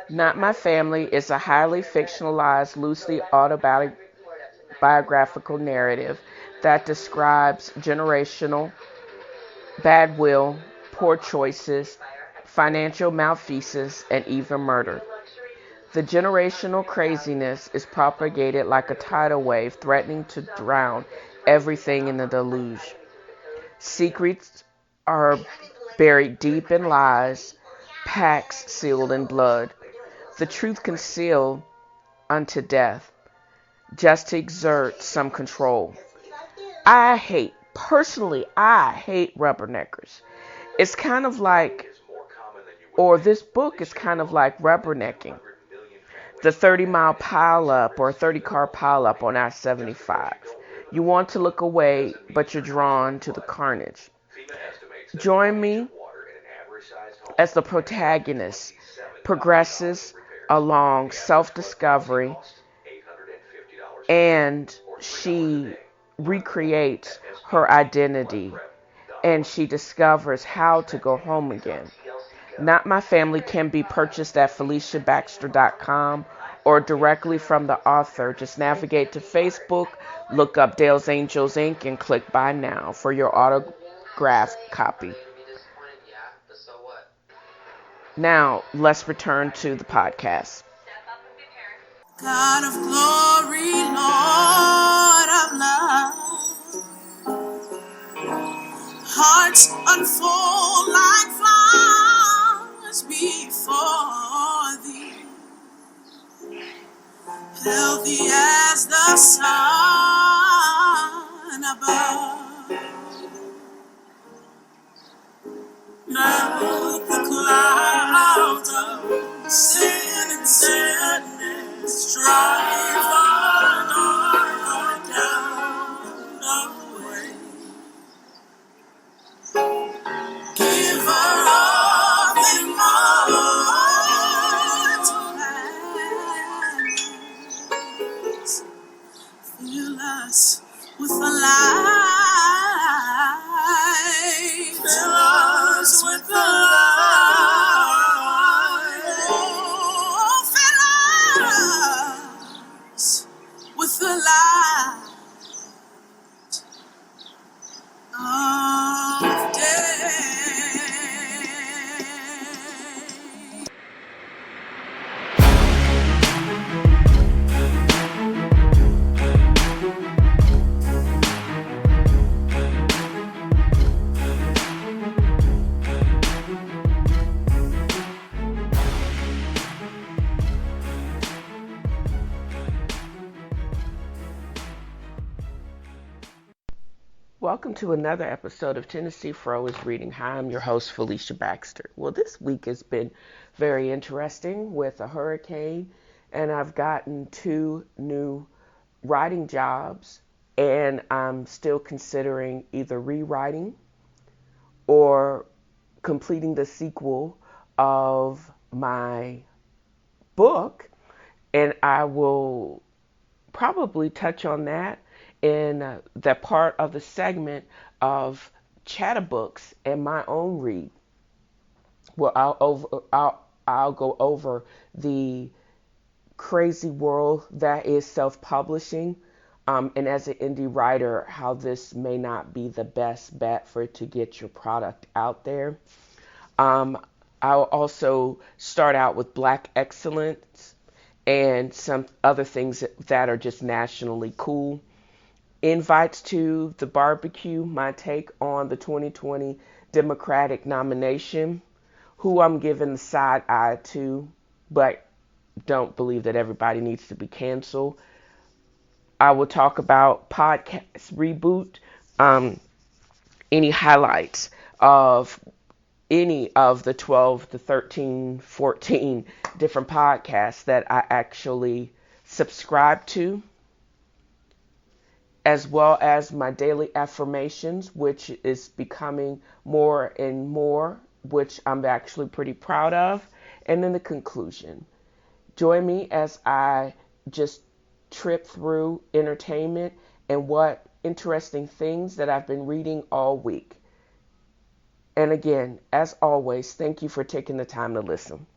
Not My Family is a highly fictionalized, loosely autobiographical narrative that describes generational bad will, poor choices, financial malfeasance, and even murder. The generational craziness is propagated like a tidal wave, threatening to drown everything in the deluge. Secrets are buried deep in lies, pacts sealed in blood, the truth concealed unto death, just to exert some control. Personally, I hate rubberneckers. It's kind of like, or this book is kind of like rubbernecking. The 30-mile pileup or 30-car pileup on I-75. You want to look away, but you're drawn to the carnage. Join me as the protagonist progresses along self-discovery and she recreates her identity and she discovers how to go home again. Not My Family can be purchased at FeliciaBaxter.com or directly from the author. Just navigate to Facebook, look up Dale's Angels Inc. and click Buy Now for your autographed copy. Now, let's return to the podcast. God of glory, Lord of love, hearts unfold like flowers before thee, healthy as the sun above. Now the clouds of sin and sadness drive our dark down away. Giver of immortal gladness, fill us with the light. Fill us with the light. Oh, fill us with the light of day. Welcome to another episode of TNFro is Reading. Hi, I'm your host, Felicia Baxter. Well, this week has been very interesting with a hurricane, and I've gotten 2 new writing jobs, and I'm still considering either rewriting or completing the sequel of my book, and I will probably touch on that in that part of the segment of Chatterbooks and my own read. Well, I'll go over the crazy world that is self-publishing, and as an indie writer, how this may not be the best bet for to get your product out there. I'll also start out with Black excellence and some other things that are just nationally cool. Invites to the barbecue, my take on the 2020 Democratic nomination, who I'm giving the side eye to, but don't believe that everybody needs to be canceled. I will talk about podcast reboot, any highlights of any of the 12 to 13, 14 different podcasts that I actually subscribe to, as well as my Daily Affirmations, which is becoming more and more, which I'm actually pretty proud of. And then the conclusion. Join me as I just trip through entertainment and what interesting things that I've been reading all week. And again, as always, thank you for taking the time to listen.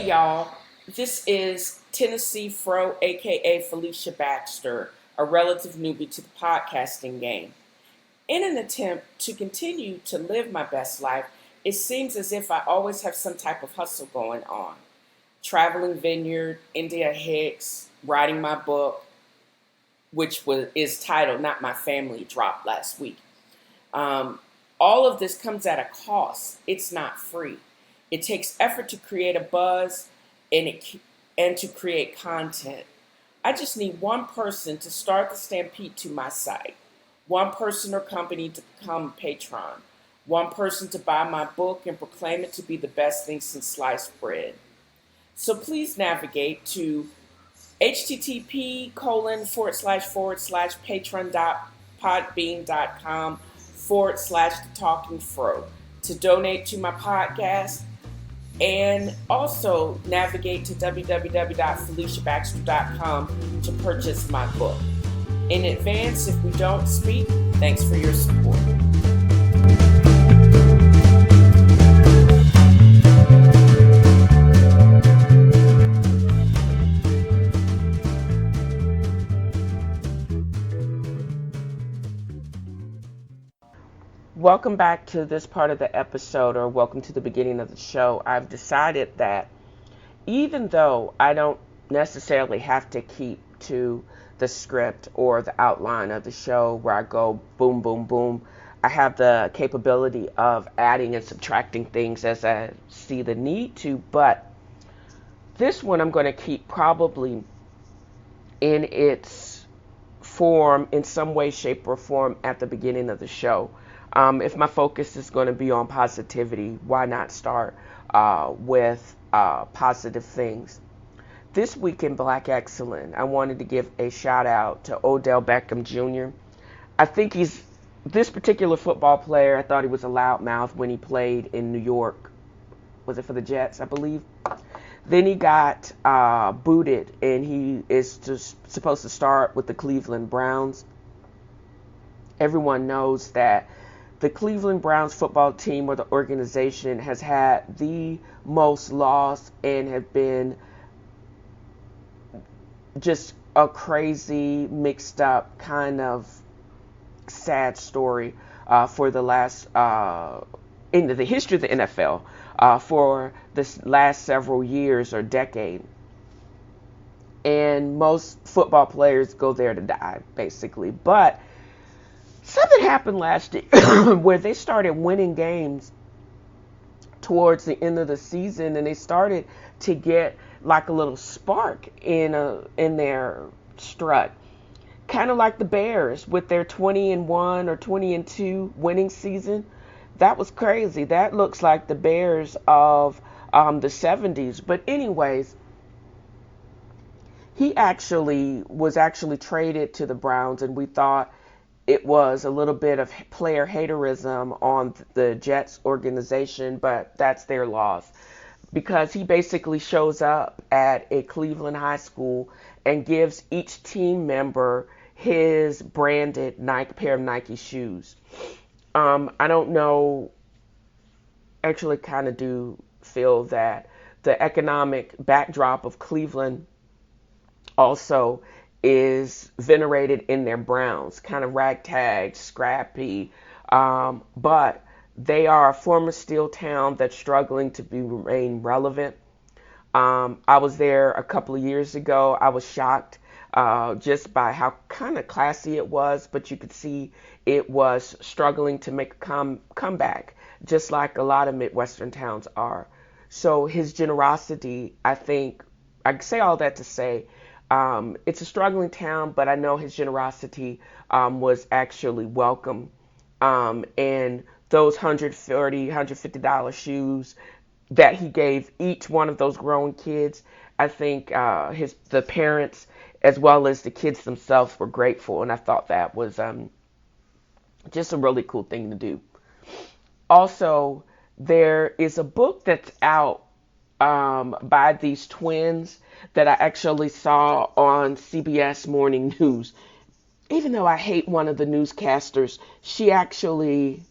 Hey y'all, this is TNFro, aka Felicia Baxter, a relative newbie to the podcasting game. In an attempt to continue to live my best life, it seems as if I always have some type of hustle going on. Traveling Vineyard, India Hicks, writing my book, which is titled Not My Family, dropped last week. All of this comes at a cost. It's not free. It takes effort to create a buzz and to create content. I just need one person to start the stampede to my site, one person or company to become a patron, one person to buy my book and proclaim it to be the best thing since sliced bread. So please navigate to http://patreon.podbean.com/the to donate to my podcast, and also navigate to www.feliciabaxter.com to purchase my book. In advance, if we don't speak, thanks for your support. Welcome back to this part of the episode, or welcome to the beginning of the show. I've decided that even though I don't necessarily have to keep to the script or the outline of the show where I go boom, boom, boom, I have the capability of adding and subtracting things as I see the need to. But this one I'm going to keep probably in its form in some way, shape, or form at the beginning of the show. If my focus is going to be on positivity, why not start with positive things? This week in Black Excellence, I wanted to give a shout out to Odell Beckham Jr. I think this particular football player, I thought he was a loudmouth when he played in New York. Was it for the Jets, I believe? Then he got booted, and he is supposed to start with the Cleveland Browns. Everyone knows that the Cleveland Browns football team, or the organization, has had the most loss and have been just a crazy, mixed up, kind of sad story for the last, in the history of the NFL, for the last several years or decade. And most football players go there to die, basically. But something happened last year where they started winning games towards the end of the season, and they started to get like a little spark in their strut, kind of like the Bears with their 20-1 or 20-2 winning season. That was crazy. That looks like the Bears of the 70s. But anyways, he was actually traded to the Browns, and we thought it was a little bit of player haterism on the Jets organization, but that's their loss, because he basically shows up at a Cleveland high school and gives each team member his branded pair of Nike shoes. I don't know, actually kind of do feel that the economic backdrop of Cleveland also is venerated in their Browns, kind of ragtag, scrappy, but they are a former steel town that's struggling to remain relevant. I was there a couple of years ago. I was shocked just by how kind of classy it was, but you could see it was struggling to make a comeback, just like a lot of Midwestern towns are. So his generosity, I think, I say all that to say, it's a struggling town, but I know his generosity was actually welcome. And those $140, $150 shoes that he gave each one of those growing kids, I think the parents as well as the kids themselves were grateful, and I thought that was just a really cool thing to do. Also, there is a book that's out by these twins that I actually saw on CBS Morning News. Even though I hate one of the newscasters, she actually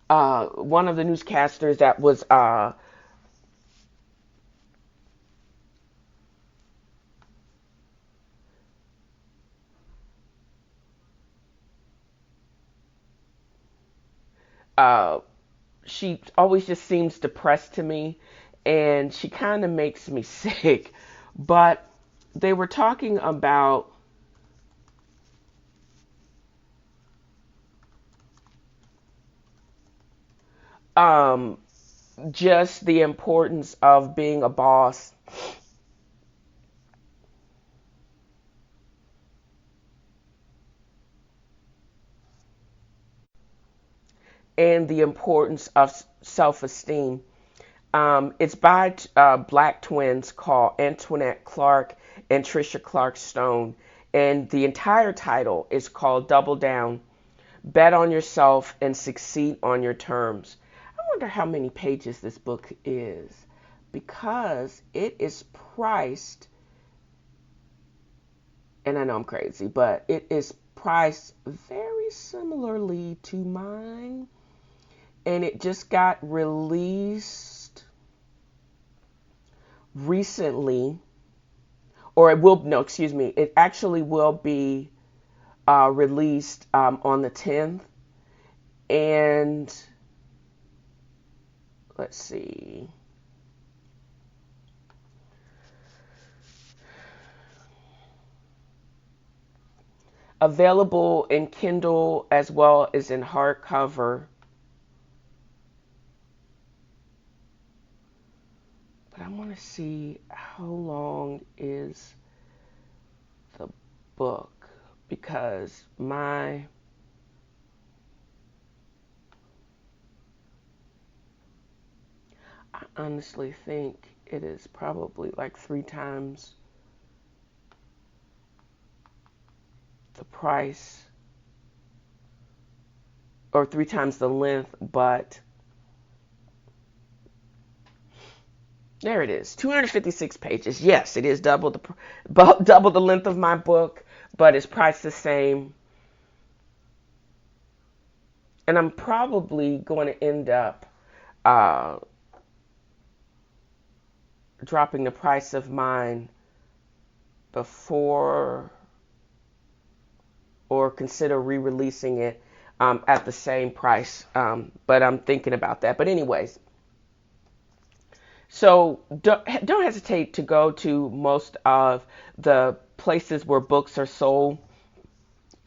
one of the newscasters that was uh, she always just seems depressed to me, and she kind of makes me sick. But they were talking about um, just the importance of being a boss and the importance of self-esteem. It's by black twins called Antoinette Clark and Trisha Clark Stone, and the entire title is called Double Down, Bet on Yourself and Succeed on Your Terms. I wonder how many pages this book is, because it is priced, and I know I'm crazy, but it is priced very similarly to mine, and it just got released recently, or it will, no, excuse me, it actually will be released on the 10th. And let's see. Available in Kindle as well as in hardcover. But I want to see how long is the book, because I honestly think it is probably like 3 times the price, or 3 times the length, but there it is, 256 pages. Yes, it is double the length of my book, but it's priced the same. And I'm probably going to end up uh, dropping the price of mine before, or consider re-releasing it at the same price. But I'm thinking about that. But anyways, so don't hesitate to go to most of the places where books are sold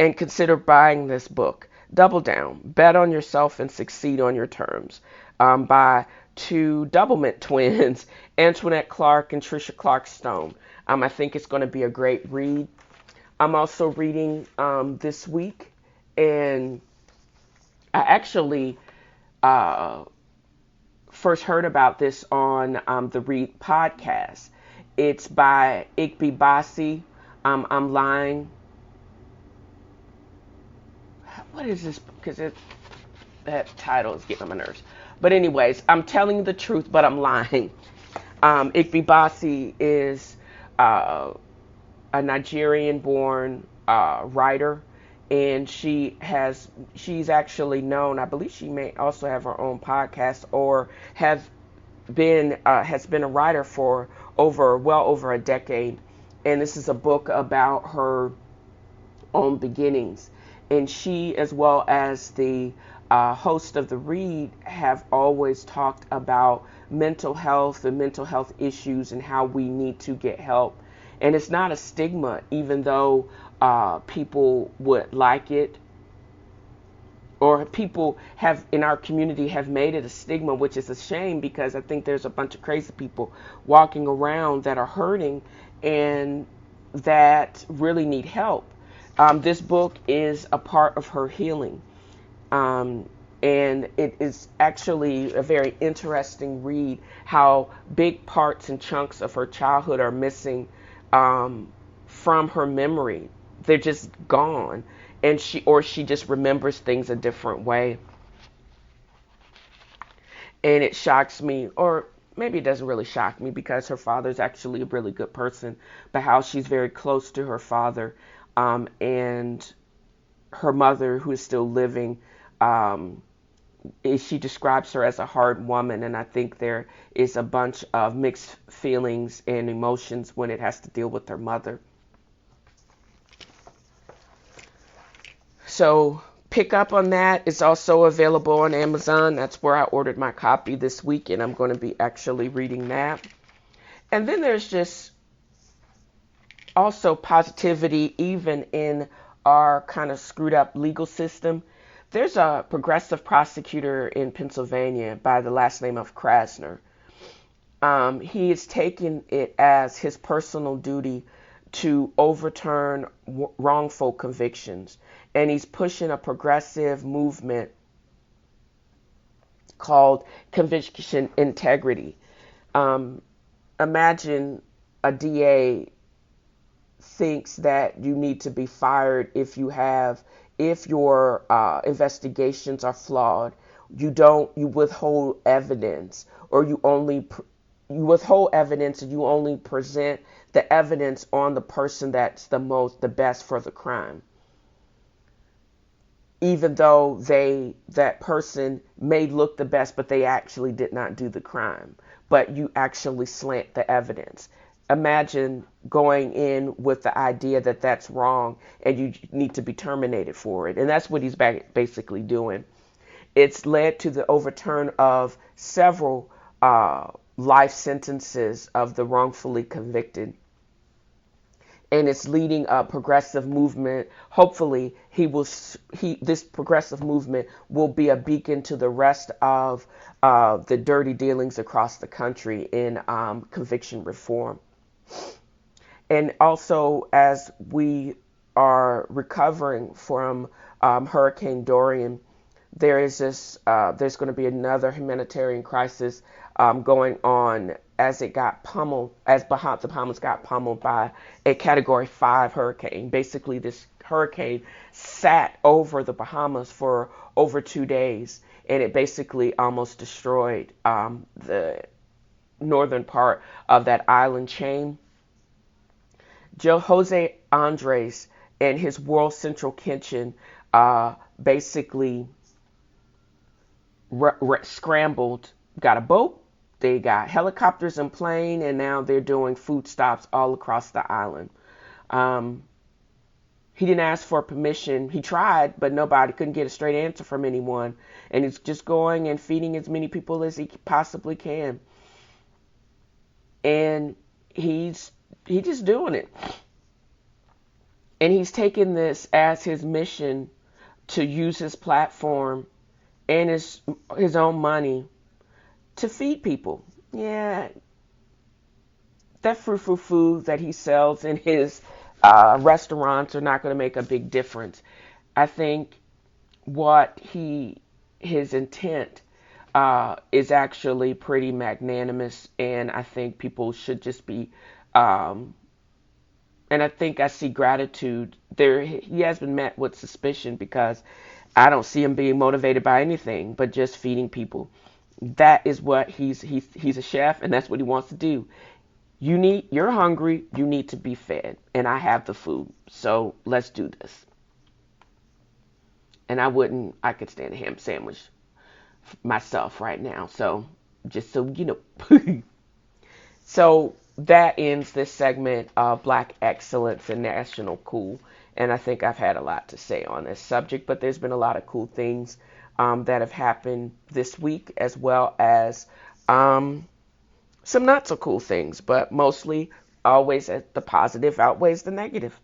and consider buying this book. Double Down, Bet on Yourself and Succeed on Your Terms, by two Doublemint twins, Antoinette Clark and Trisha Clark Stone. I think it's going to be a great read. I'm also reading this week, and I actually uh, first heard about this on the Read podcast. It's by Igby Basi. I'm lying. What is this? Because that title is getting on my nerves. But anyways, I'm telling you the truth, but I'm lying. Igby Basi is a Nigerian-born writer, and she's actually known. I believe she may also have her own podcast, or has been a writer for well over a decade. And this is a book about her own beginnings. And she, as well as the host of the Read, have always talked about mental health and mental health issues and how we need to get help. And it's not a stigma, even though people would like it, or people have in our community have made it a stigma, which is a shame, because I think there's a bunch of crazy people walking around that are hurting and that really need help. This book is a part of her healing. And it is actually a very interesting read, how big parts and chunks of her childhood are missing from her memory. They're just gone. And she just remembers things a different way. And it shocks me, or maybe it doesn't really shock me, because her father's actually a really good person, but how she's very close to her father, and her mother, who is still living, she describes her as a hard woman, and I think there is a bunch of mixed feelings and emotions when it has to deal with her mother. So pick up on that. It's also available on Amazon. That's where I ordered my copy this week, and I'm going to be actually reading that. And then there's just also positivity even in our kind of screwed up legal system. There's a progressive prosecutor in Pennsylvania by the last name of Krasner. He is taking it as his personal duty to overturn wrongful convictions. And he's pushing a progressive movement called conviction integrity. Imagine a DA thinks that you need to be fired if your investigations are flawed. You withhold evidence, or you withhold evidence, and you only present the evidence on the person that's the best for the crime, even though that person may look the best, but they actually did not do the crime, but you actually slant the evidence. Imagine going in with the idea that that's wrong and you need to be terminated for it. And that's what he's basically doing. It's led to the overturn of several life sentences of the wrongfully convicted. And it's leading a progressive movement. Hopefully, this progressive movement will be a beacon to the rest of the dirty dealings across the country in conviction reform. And also, as we are recovering from Hurricane Dorian, there's going to be another humanitarian crisis going on as the Bahamas got pummeled by a Category 5 hurricane. Basically, this hurricane sat over the Bahamas for over 2 days, and it basically almost destroyed the northern part of that island chain. Jose Andres and his World Central Kitchen basically scrambled, got a boat, they got helicopters and plane, and now they're doing food stops all across the island. He didn't ask for permission. He tried, but nobody couldn't get a straight answer from anyone. And he's just going and feeding as many people as he possibly can. And he's just doing it. And he's taken this as his mission to use his platform and his own money to feed people. Yeah, that food that he sells in his restaurants are not going to make a big difference. I think his intent is actually pretty magnanimous, and I think people should just be, and I think I see gratitude there. He has been met with suspicion because I don't see him being motivated by anything but just feeding people. That is what he's a chef, and that's what he wants to do. You're hungry, you need to be fed, and I have the food, so let's do this. And I could stand a ham sandwich myself right now, so just so you know. So that ends this segment of Black Excellence and National Cool, and I think I've had a lot to say on this subject, but there's been a lot of cool things that have happened this week, as well as some not so cool things, but mostly always the positive outweighs the negative.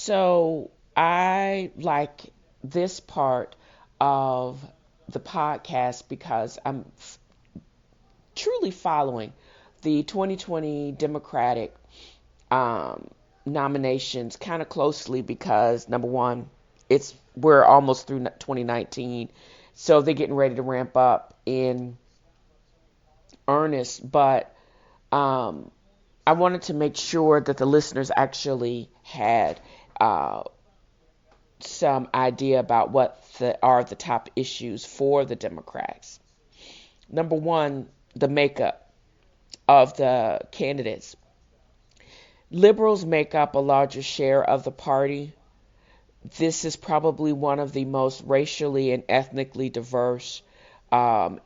So I like this part of the podcast because I'm truly following the 2020 Democratic um, nominations kind of closely because number one, we're almost through 2019, so they're getting ready to ramp up in earnest. But um, I wanted to make sure that the listeners actually had uh, some idea about what are the top issues for the Democrats. Number one, the makeup of the candidates. Liberals make up a larger share of the party. This is probably one of the most racially and ethnically diverse, um,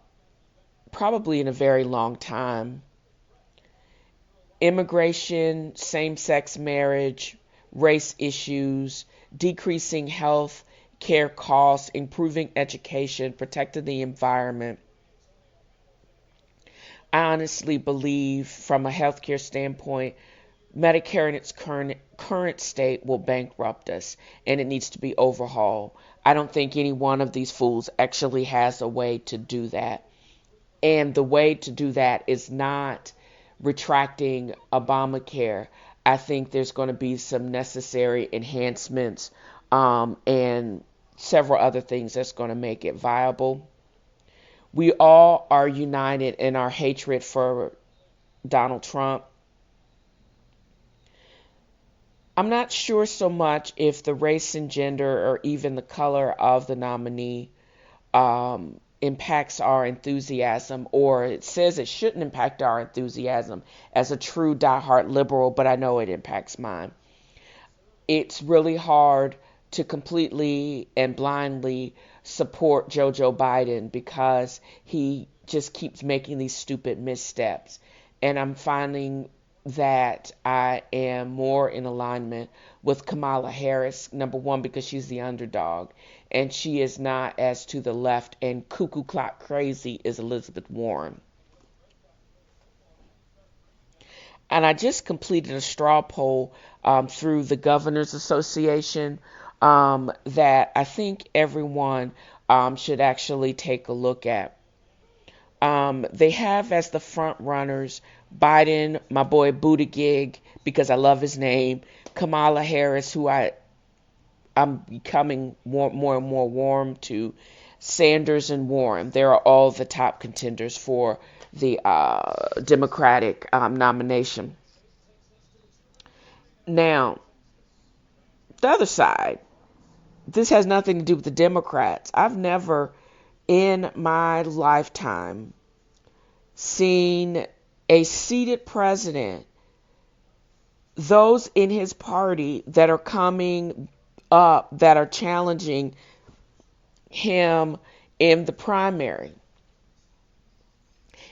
probably in a very long time. Immigration, same sex marriage, race issues, decreasing health care costs, improving education, protecting the environment. I honestly believe, from a healthcare standpoint, Medicare in its current state will bankrupt us, and it needs to be overhauled. I don't think any one of these fools actually has a way to do that. And the way to do that is not retracting Obamacare. I think there's going to be some necessary enhancements and several other things that's going to make it viable. We all are united in our hatred for Donald Trump. I'm not sure so much if the race and gender or even the color of the nominee impacts our enthusiasm, or it says it shouldn't impact our enthusiasm as a true diehard liberal, but I know it impacts mine. It's really hard to completely and blindly support Joe Biden because he just keeps making these stupid missteps. And I'm finding that I am more in alignment with Kamala Harris, number one, because she's the underdog, and she is not as to the left and cuckoo clock crazy as Elizabeth Warren. And I just completed a straw poll through the Governors Association that I think everyone should actually take a look at. They have as the front runners Biden, my boy Buttigieg, because I love his name, Kamala Harris, who I'm becoming more and more warm to, Sanders and Warren. They're all the top contenders for the Democratic nomination. Now, the other side, this has nothing to do with the Democrats. I've never in my lifetime seen a seated president, those in his party that are coming up that are challenging him in the primary.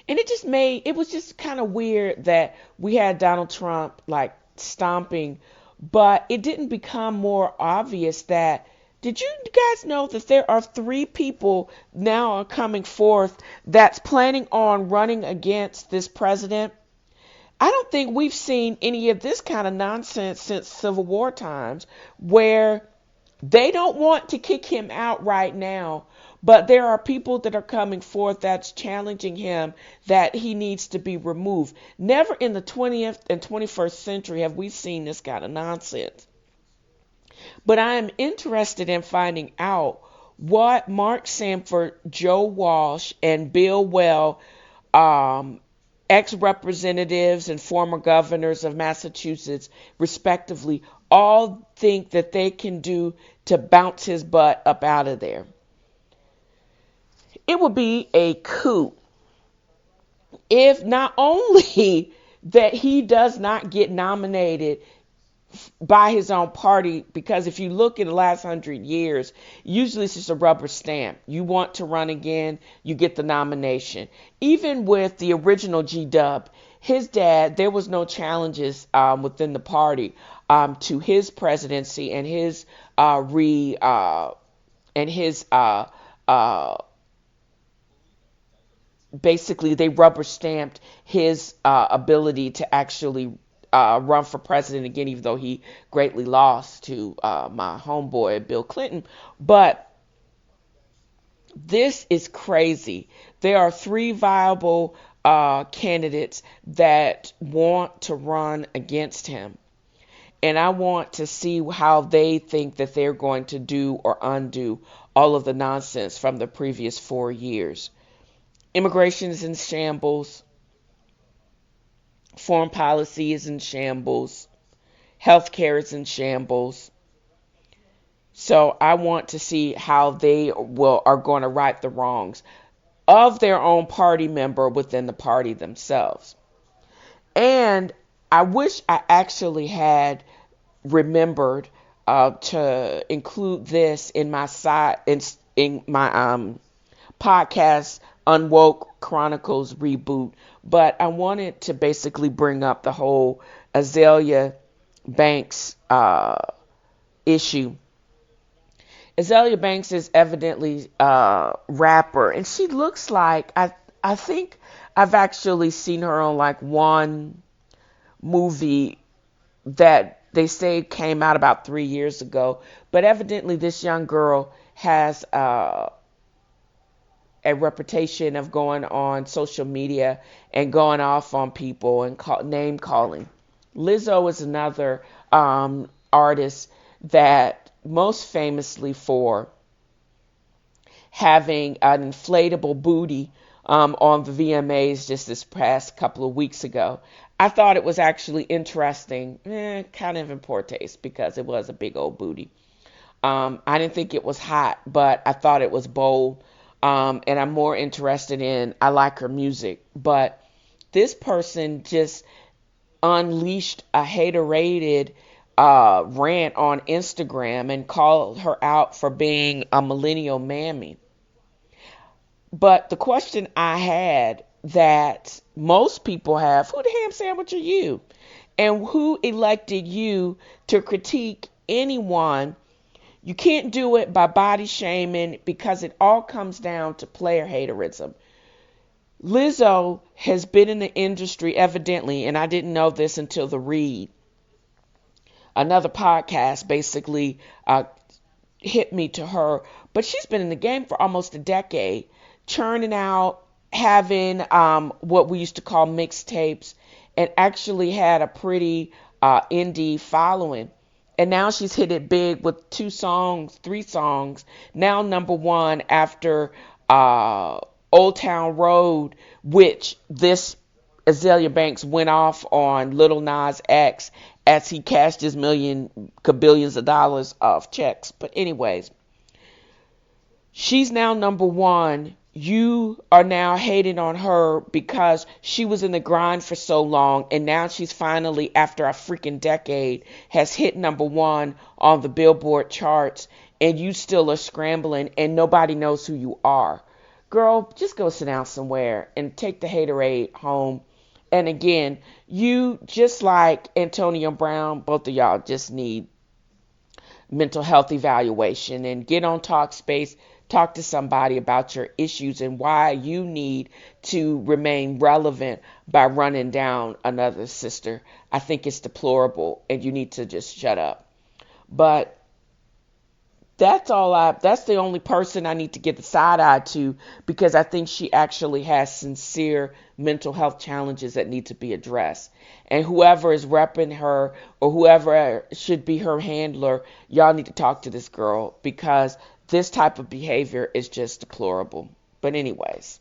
And it was just kind of weird that we had Donald Trump like stomping, but it didn't become more obvious that, did you guys know that there are 3 people now are coming forth that's planning on running against this president? I don't think we've seen any of this kind of nonsense since Civil War times, where they don't want to kick him out right now, but there are people that are coming forth that's challenging him that he needs to be removed. Never in the 20th and 21st century have we seen this kind of nonsense. But I am interested in finding out what Mark Sanford, Joe Walsh, and Bill Weld, ex-representatives and former governors of Massachusetts, respectively, all think that they can do to bounce his butt up out of there. It would be a coup if not only that he does not get nominated by his own party, because if you look in the last 100 years, usually it's just a rubber stamp. You want to run again, you get the nomination. Even with the original G-Dub, his dad, there was no challenges within the party to his presidency and his basically they rubber stamped his ability to actually run for president again, even though he greatly lost to my homeboy Bill Clinton. But this is crazy. There are three viable candidates that want to run against him. And I want to see how they think that they're going to do or undo all of the nonsense from the previous 4 years. Immigration is in shambles. Foreign policy is in shambles. Healthcare is in shambles. So I want to see how they are going to right the wrongs of their own party member within the party themselves. And I wish I actually had remembered to include this in my in my podcast Unwoke Chronicles reboot, but I wanted to basically bring up the whole Azealia Banks issue. Azealia Banks is evidently a rapper, and she looks like I think I've actually seen her on like one movie that they say came out about 3 years ago. But evidently this young girl has a reputation of going on social media and going off on people and name calling. Lizzo is another artist that most famously for having an inflatable booty on the VMAs just this past couple of weeks ago. I thought it was actually interesting, kind of in poor taste because it was a big old booty. I didn't think it was hot, but I thought it was bold. And I'm more interested in, I like her music. But this person just unleashed a hater-rated rant on Instagram and called her out for being a millennial mammy. But the question I had that most people have, who the ham sandwich are you? And who elected you to critique anyone? You can't do it by body shaming because it all comes down to player haterism. Lizzo has been in the industry evidently, and I didn't know this until the read. Another podcast basically hit me to her, but she's been in the game for almost a decade, churning out, having what we used to call mixtapes, and actually had a pretty indie following. And now she's hit it big with 2 songs, 3 songs. Now number 1 after Old Town Road, which this Azealia Banks went off on Lil Nas X as he cashed his billions of dollars of checks. But anyways, she's now number 1. You are now hating on her because she was in the grind for so long, and now she's finally, after a freaking decade, has hit number 1 on the Billboard charts, and you still are scrambling and nobody knows who you are. Girl, just go sit down somewhere and take the haterade home. And again, you, just like Antonio Brown, both of y'all just need mental health evaluation and get on Talkspace. Talk to somebody about your issues and why you need to remain relevant by running down another sister. I think it's deplorable and you need to just shut up. But that's the only person I need to get the side eye to, because I think she actually has sincere mental health challenges that need to be addressed. And whoever is repping her or whoever should be her handler, y'all need to talk to this girl, because this type of behavior is just deplorable. But anyways.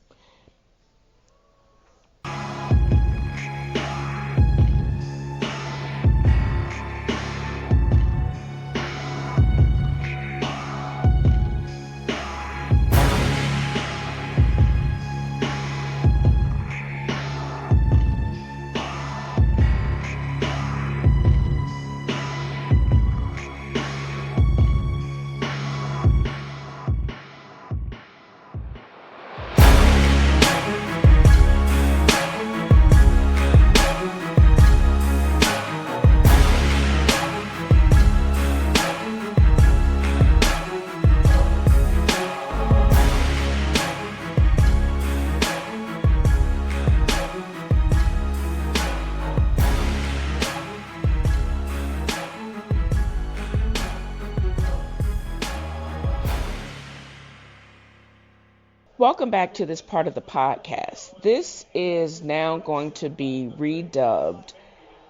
Welcome back to this part of the podcast. This is now going to be redubbed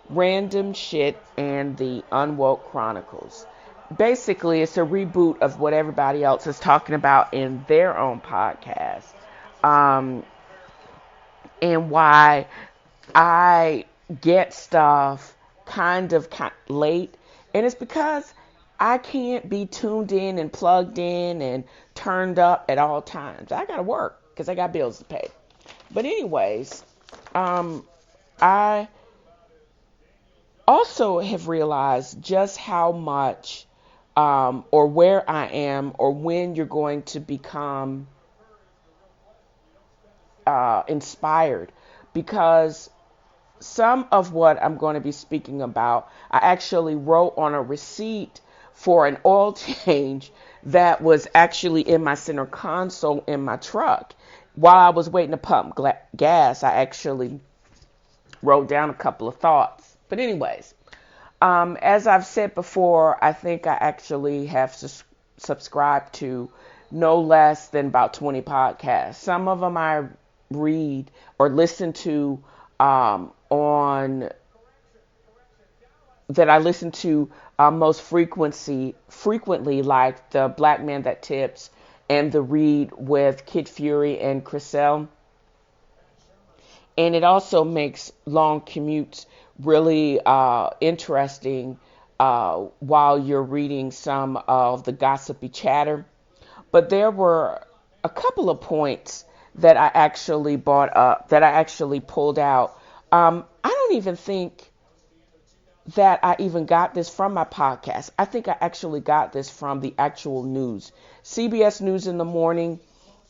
Random Shit and the Unwoke Chronicles. Basically, it's a reboot of what everybody else is talking about in their own podcast. Um, and why I get stuff kind of late. And it's because I can't be tuned in and plugged in and turned up at all times. I got to work because I got bills to pay. But anyways, um, I also have realized just how much or where I am or when you're going to become inspired, because some of what I'm going to be speaking about, I actually wrote on a receipt for an oil change that was actually in my center console in my truck. While I was waiting to pump gas, I actually wrote down a couple of thoughts. But anyways, as I've said before, I think I actually have subscribed to no less than about 20 podcasts. Some of them I read or listen to on that I listen to most frequently, like the Black Man That Tips and the Read with Kid Fury and Chriselle. And it also makes long commutes really interesting while you're reading some of the gossipy chatter. But there were a couple of points that I actually brought up, that I actually pulled out. I don't even think that I even got this from my podcast. I think I actually got this from the actual news. CBS News in the morning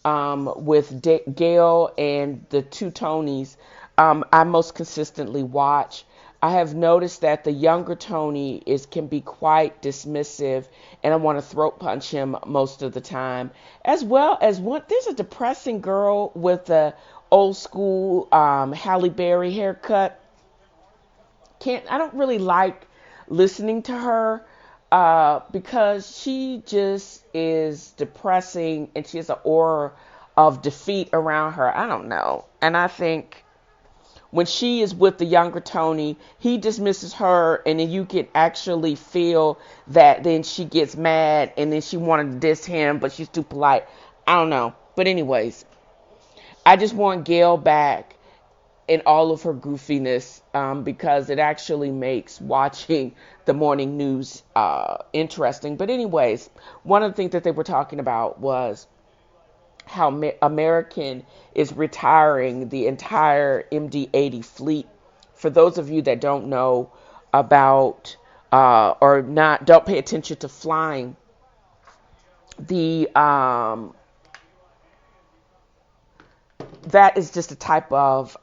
with Gail and the two Tonys. I most consistently watch. I have noticed that the younger Tony can be quite dismissive, and I want to throat punch him most of the time. As well as there's a depressing girl with the old school Halle Berry haircut. I don't really like listening to her because she just is depressing, and she has an aura of defeat around her. I don't know. And I think when she is with the younger Tony, he dismisses her, and then you can actually feel that then she gets mad, and then she wanted to diss him, but she's too polite. I don't know. But anyways, I just want Gail back in all of her goofiness, because it actually makes watching the morning news interesting. But anyways, one of the things that they were talking about was how American is retiring the entire MD-80 fleet. For those of you that don't know about or not don't pay attention to flying, the that is just a type of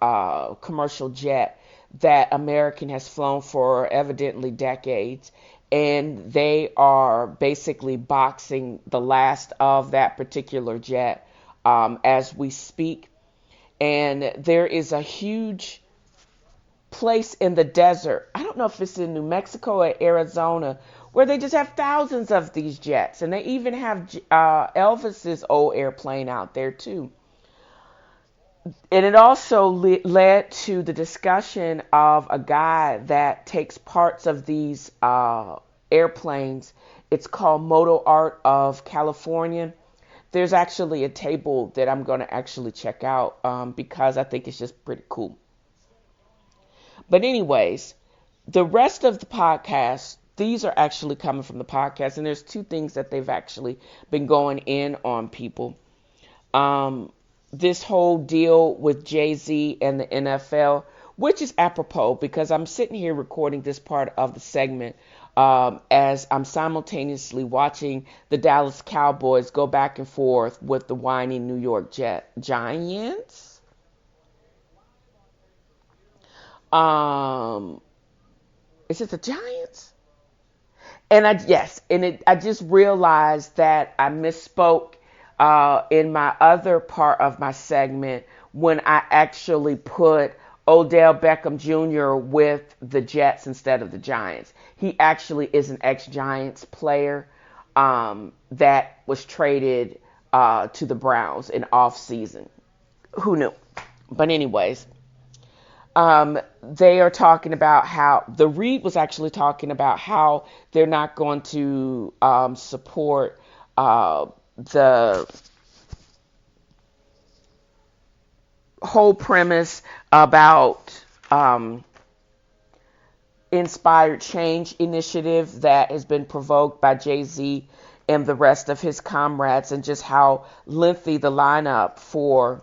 commercial jet that American has flown for evidently decades. And they are basically boxing the last of that particular jet as we speak. And there is a huge place in the desert. I don't know if it's in New Mexico or Arizona, where they just have thousands of these jets. And they even have Elvis's old airplane out there too. And it also led to the discussion of a guy that takes parts of these airplanes. It's called Moto Art of California. There's actually a table that I'm going to actually check out because I think it's just pretty cool. But anyways, the rest of the podcast, these are actually coming from the podcast. And there's two things that they've actually been going in on people. This whole deal with Jay-Z and the NFL, which is apropos because I'm sitting here recording this part of the segment as I'm simultaneously watching the Dallas Cowboys go back and forth with the whiny New York Giants. Is it the Giants? And I just realized that I misspoke in my other part of my segment when I actually put Odell Beckham Jr. with the Jets instead of the Giants. He actually is an ex-Giants player that was traded to the Browns in off season. Who knew? But anyways, they are talking about how the Reed was actually talking about how they're not going to support the whole premise about inspired change initiative that has been provoked by Jay-Z and the rest of his comrades, and just how lengthy the lineup for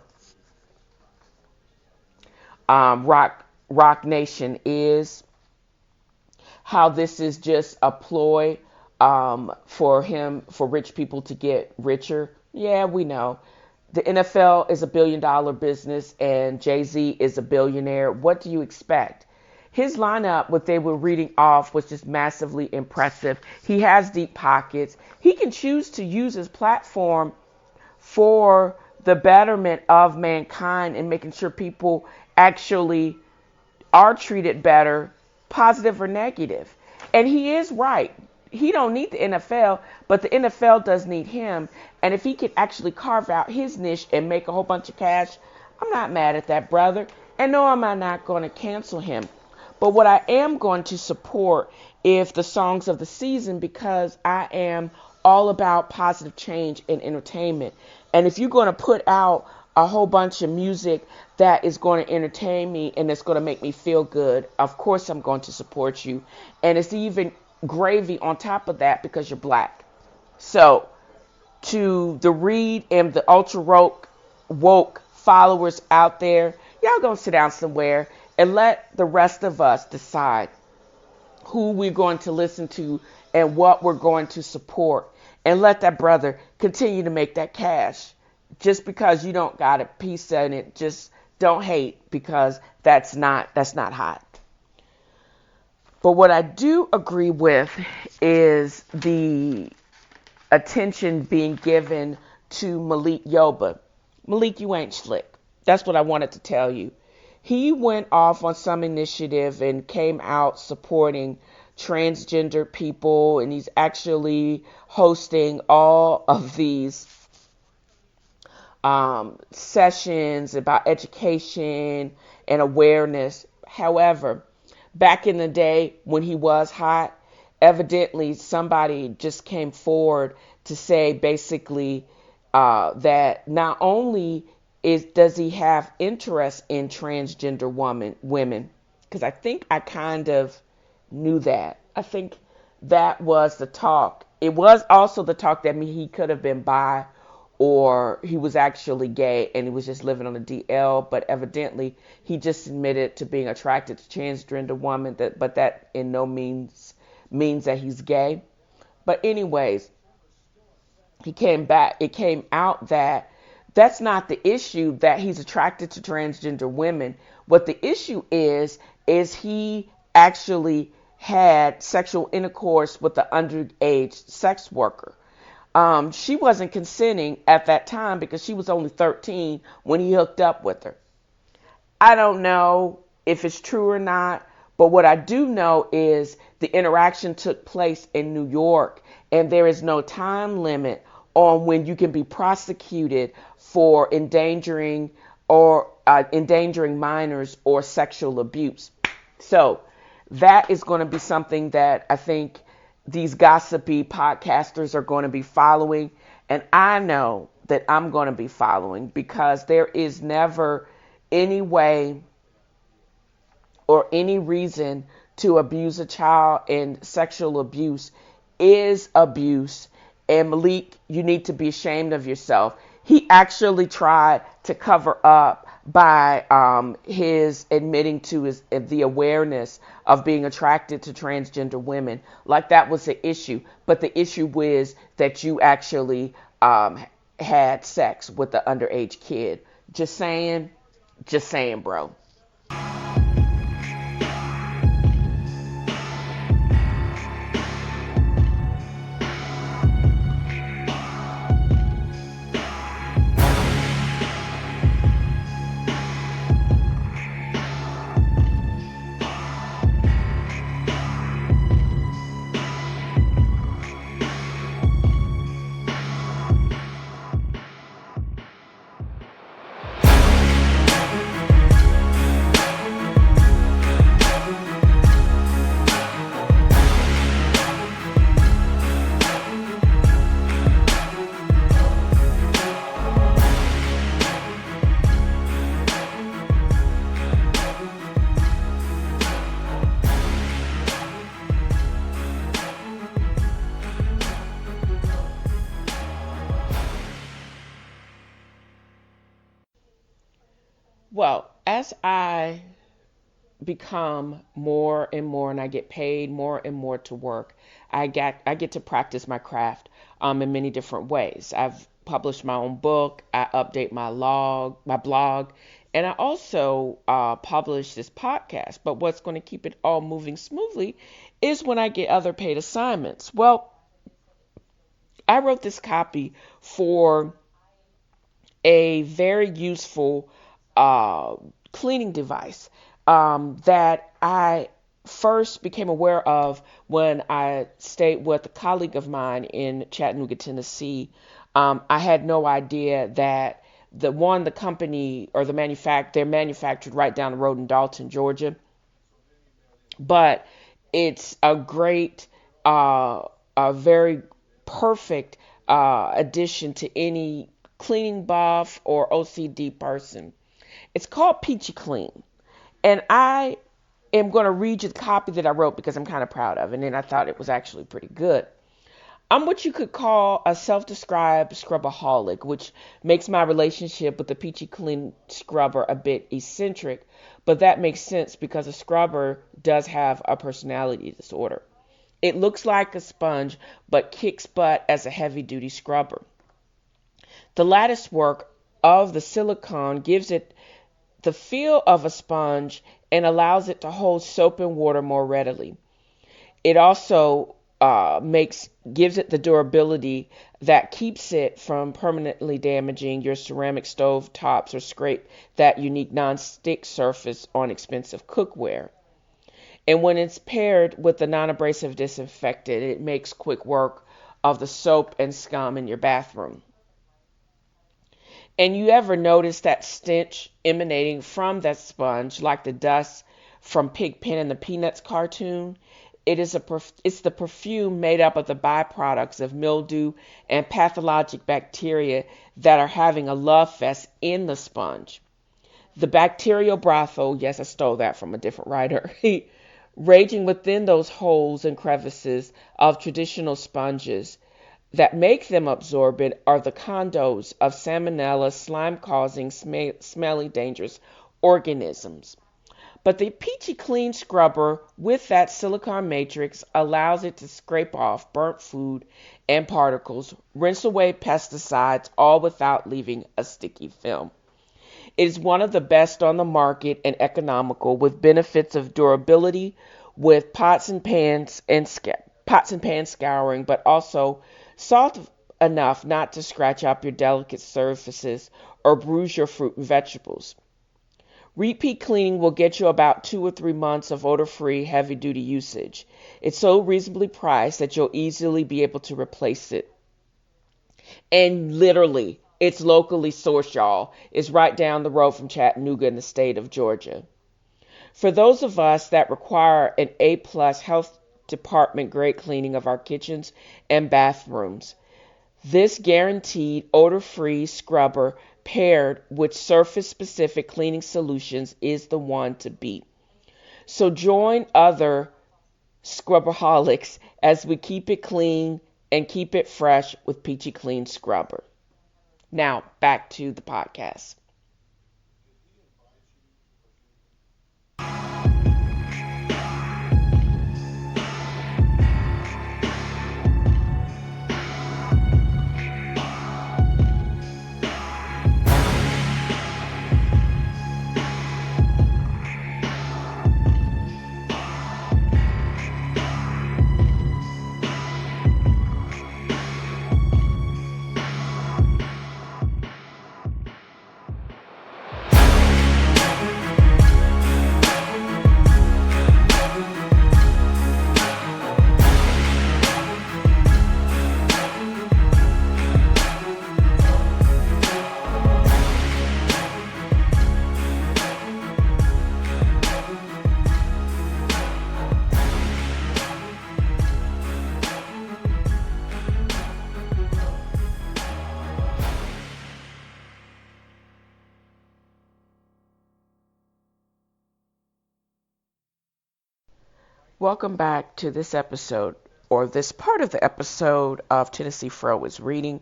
Rock Nation is, how this is just a ploy for rich people to get richer. Yeah, we know. The NFL is a billion-dollar business and Jay-Z is a billionaire. What do you expect? His lineup, what they were reading off, was just massively impressive. He has deep pockets. He can choose to use his platform for the betterment of mankind and making sure people actually are treated better, positive or negative. And he is right. He don't need the NFL, but the NFL does need him. And if he could actually carve out his niche and make a whole bunch of cash, I'm not mad at that brother. And no, I'm not going to cancel him. But what I am going to support is the songs of the season, because I am all about positive change and entertainment. And if you're going to put out a whole bunch of music that is going to entertain me and it's going to make me feel good, of course I'm going to support you. And it's even gravy on top of that because you're black. So to the Reed and the ultra woke followers out there, y'all gonna sit down somewhere and let the rest of us decide who we're going to listen to and what we're going to support, and let that brother continue to make that cash. Just because you don't got a piece in it, just don't hate, because that's not hot. But what I do agree with is the attention being given to Malik Yoba. Malik, you ain't slick. That's what I wanted to tell you. He went off on some initiative and came out supporting transgender people, and he's actually hosting all of these sessions about education and awareness. However, back in the day when he was hot, evidently somebody just came forward to say basically that not only does he have interest in transgender women, because I think I kind of knew that. I think that was the talk. It was also the talk that he could have been bi, or he was actually gay and he was just living on the DL, but evidently he just admitted to being attracted to transgender women, but that in no means that he's gay. But anyways, he came back. It came out that that's not the issue, that he's attracted to transgender women. What the issue is he actually had sexual intercourse with the underage sex worker. She wasn't consenting at that time because she was only 13 when he hooked up with her. I don't know if it's true or not, but what I do know is the interaction took place in New York, and there is no time limit on when you can be prosecuted for endangering minors or sexual abuse. So that is going to be something that I think these gossipy podcasters are going to be following. And I know that I'm going to be following, because there is never any way or any reason to abuse a child, and sexual abuse is abuse. And Malik, you need to be ashamed of yourself. He actually tried to cover up by his admitting to the awareness of being attracted to transgender women, like that was the issue. But the issue was that you actually had sex with the underage kid. Just saying, bro. Well, as I become more and more and I get paid more and more to work, I get to practice my craft in many different ways. I've published my own book, I update my blog, and I also publish this podcast. But what's going to keep it all moving smoothly is when I get other paid assignments. Well, I wrote this copy for a very useful uh, cleaning device that I first became aware of when I stayed with a colleague of mine in Chattanooga, Tennessee. I had no idea that the company or they're manufactured right down the road in Dalton, Georgia, but it's uh, a very perfect addition to any cleaning buff or OCD person. It's called Peachy Clean, and I am going to read you the copy that I wrote because I'm kind of proud of it, and I thought it was actually pretty good. I'm what you could call a self-described scrubaholic, which makes my relationship with the Peachy Clean scrubber a bit eccentric, but that makes sense because a scrubber does have a personality disorder. It looks like a sponge, but kicks butt as a heavy-duty scrubber. The lattice work of the silicone gives it the feel of a sponge and allows it to hold soap and water more readily. It also gives it the durability that keeps it from permanently damaging your ceramic stove tops or scrape that unique non-stick surface on expensive cookware. And when it's paired with the non-abrasive disinfectant, it makes quick work of the soap and scum in your bathroom. And you ever notice that stench emanating from that sponge, like the dust from Pigpen and the Peanuts cartoon? It's the perfume made up of the byproducts of mildew and pathologic bacteria that are having a love fest in the sponge. The bacterial brothel, yes, I stole that from a different writer, raging within those holes and crevices of traditional sponges that make them absorbent are the condos of salmonella, slime-causing, smelly, dangerous organisms. But the Peachy Clean scrubber with that silicone matrix allows it to scrape off burnt food and particles, rinse away pesticides, all without leaving a sticky film. It is one of the best on the market and economical, with benefits of durability with pots and pan scouring, but also soft enough not to scratch up your delicate surfaces or bruise your fruit and vegetables. Repeat cleaning will get you about 2 or 3 months of odor-free, heavy-duty usage. It's so reasonably priced that you'll easily be able to replace it. And literally, it's locally sourced, y'all. It's right down the road from Chattanooga in the state of Georgia. For those of us that require an A-plus health department grade cleaning of our kitchens and bathrooms, this guaranteed odor-free scrubber paired with surface-specific cleaning solutions is the one to beat. So join other scrubberholics as we keep it clean and keep it fresh with Peachy Clean Scrubber. Now, back to the podcast. Welcome back to this episode, or this part of the episode of TNFro is Reading.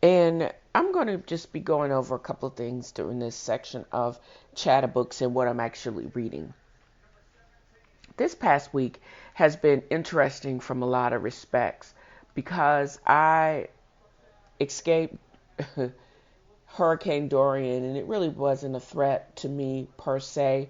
And I'm going to just be going over a couple of things during this section of Chatterbooks and what I'm actually reading. This past week has been interesting from a lot of respects because I escaped Hurricane Dorian, and it really wasn't a threat to me per se,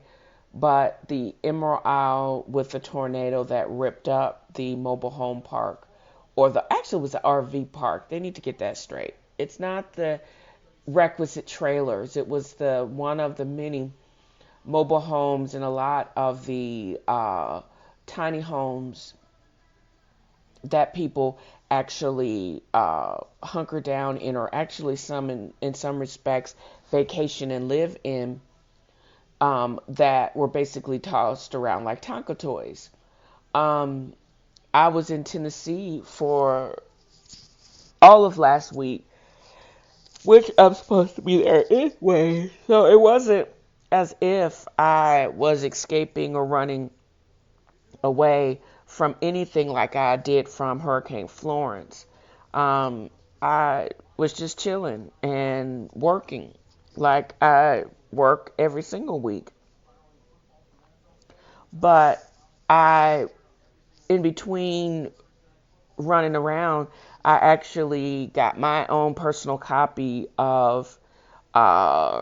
but the Emerald Isle with the tornado that ripped up the mobile home park, or the actually it was the RV park. They need to get that straight. It's not the requisite trailers. It was the one of the many mobile homes and a lot of the tiny homes that people actually hunker down in, or actually some in some respects vacation and live in, that were basically tossed around like Tonka toys. Um, I was in Tennessee for all of last week, which I'm supposed to be there anyway. So it wasn't as if I was escaping or running away from anything like I did from Hurricane Florence. Um, I was just chilling and working like I work every single week. But I, in between running around, I actually got my own personal copy of uh,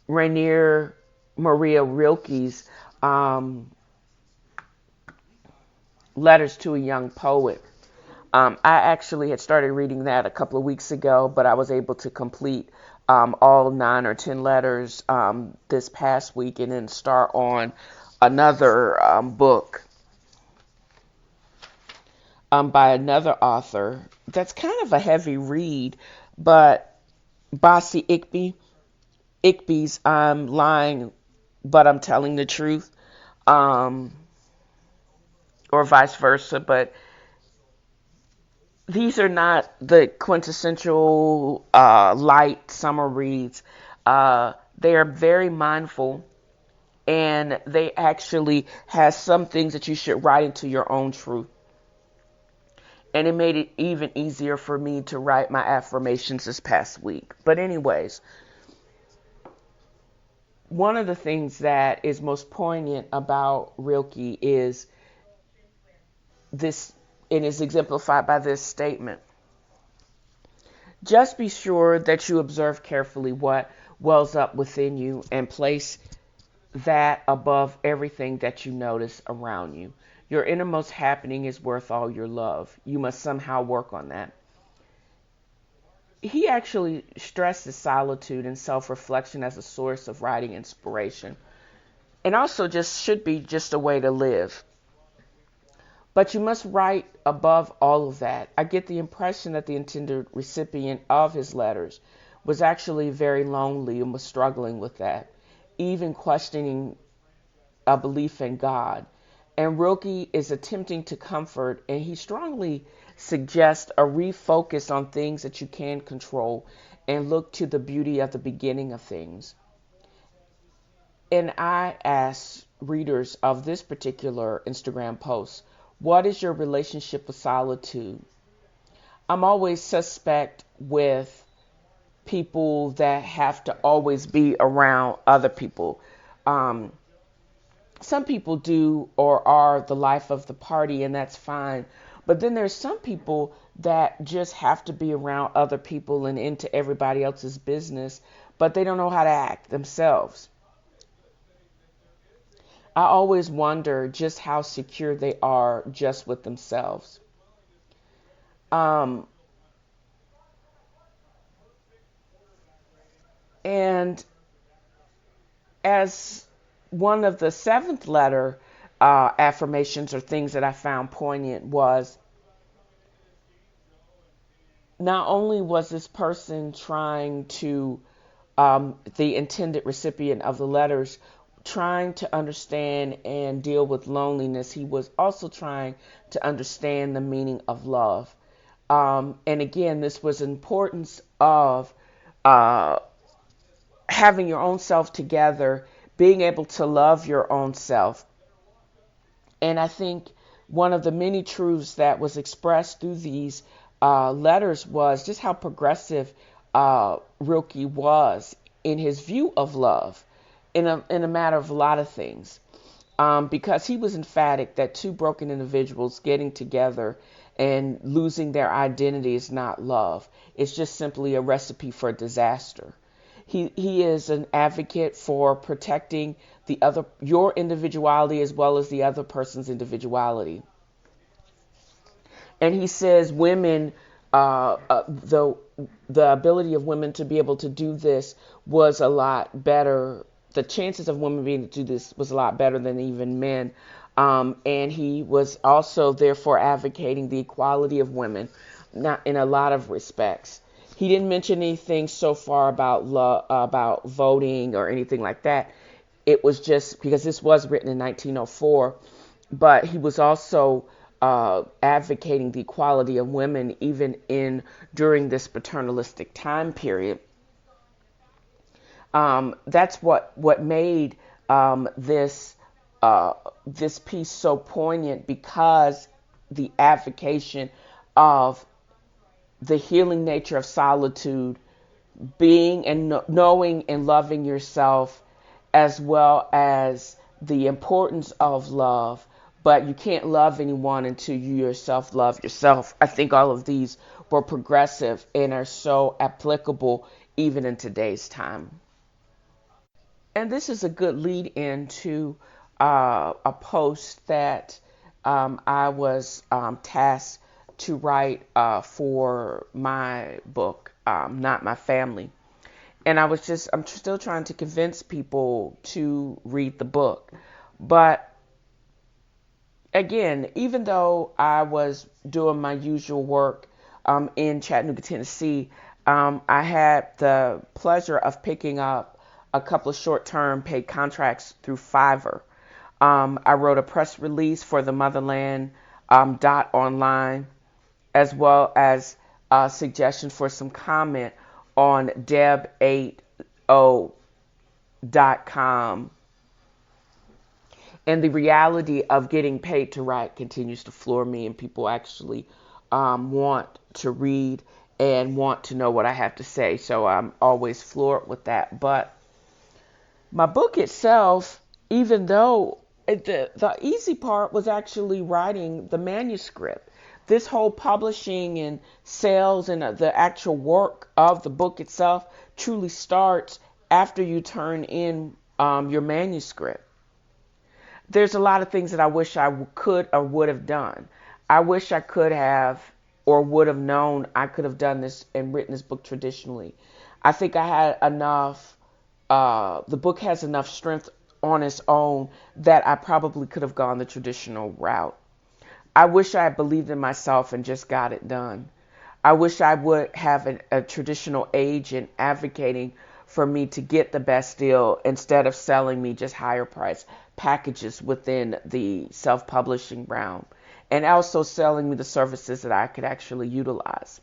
Rainier Maria Rilke's um, Letters to a Young Poet. I actually had started reading that a couple of weeks ago, but I was able to complete all 9 or 10 letters this past week, and then start on another book by another author that's kind of a heavy read, but Bossy Igby's I'm Lying, but I'm Telling the Truth, um, or vice versa. But these are not the quintessential light summer reads. They are very mindful, and they actually have some things that you should write into your own truth. And it made it even easier for me to write my affirmations this past week. But anyways, one of the things that is most poignant about Rilke is this, and is exemplified by this statement. Just be sure that you observe carefully what wells up within you and place that above everything that you notice around you. Your innermost happening is worth all your love. You must somehow work on that. He actually stresses solitude and self-reflection as a source of writing inspiration, and also just should be just a way to live. But you must write above all of that. I get the impression that the intended recipient of his letters was actually very lonely and was struggling with that, even questioning a belief in God. And Rilke is attempting to comfort, and he strongly suggests a refocus on things that you can control and look to the beauty of the beginning of things. And I ask readers of this particular Instagram post, what is your relationship with solitude? I'm always suspect with people that have to always be around other people. Um, some people do or are the life of the party, and that's fine. But then there's some people that just have to be around other people and into everybody else's business, but they don't know how to act themselves. I always wonder just how secure they are just with themselves. Um, and as one of the seventh letter affirmations or things that I found poignant was, not only was this person trying to, the intended recipient of the letters, trying to understand and deal with loneliness, he was also trying to understand the meaning of love. And again, this was importance of uh, having your own self together, being able to love your own self. And I think one of the many truths that was expressed through these letters was just how progressive Rilke was in his view of love in a matter of a lot of things. Because he was emphatic that two broken individuals getting together and losing their identity is not love. It's just simply a recipe for disaster. He is an advocate for protecting your individuality as well as the other person's individuality. And he says women, the ability of women to be able to do this was a lot better. The chances of women being able to do this was a lot better than even men. And he was also therefore advocating the equality of women, not in a lot of respects. He didn't mention anything so far about about voting or anything like that. It was just because this was written in 1904, but he was also advocating the equality of women even in during this paternalistic time period. That's what made this this piece so poignant, because the advocation of the healing nature of solitude, being and knowing and loving yourself, as well as the importance of love, but you can't love anyone until you yourself love yourself. I think all of these were progressive and are so applicable even in today's time. And this is a good lead into a post that I was tasked to write for my book, Not My Family. And I'm still trying to convince people to read the book. But again, even though I was doing my usual work in Chattanooga, Tennessee, I had the pleasure of picking up a couple of short-term paid contracts through Fiverr. I wrote a press release for the Motherland .online, as well as a suggestion for some comment on deb80.com. And the reality of getting paid to write continues to floor me, and people actually want to read and want to know what I have to say. So I'm always floored with that. But my book itself, even though the easy part was actually writing the manuscript, this whole publishing and sales and the actual work of the book itself truly starts after you turn in your manuscript. There's a lot of things that I wish I could or would have done. I wish I could have or would have known I could have done this and written this book traditionally. I think I had enough, the book has enough strength on its own that I probably could have gone the traditional route. I wish I had believed in myself and just got it done. I wish I would have a traditional agent advocating for me to get the best deal instead of selling me just higher price packages within the self-publishing realm, and also selling me the services that I could actually utilize.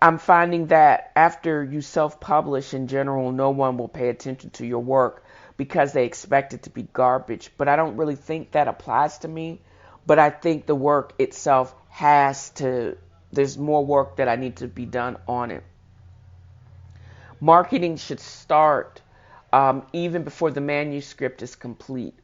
I'm finding that after you self-publish, in general, no one will pay attention to your work because they expect it to be garbage. But I don't really think that applies to me. But I think the work itself there's more work that I need to be done on it. Marketing should start even before the manuscript is complete.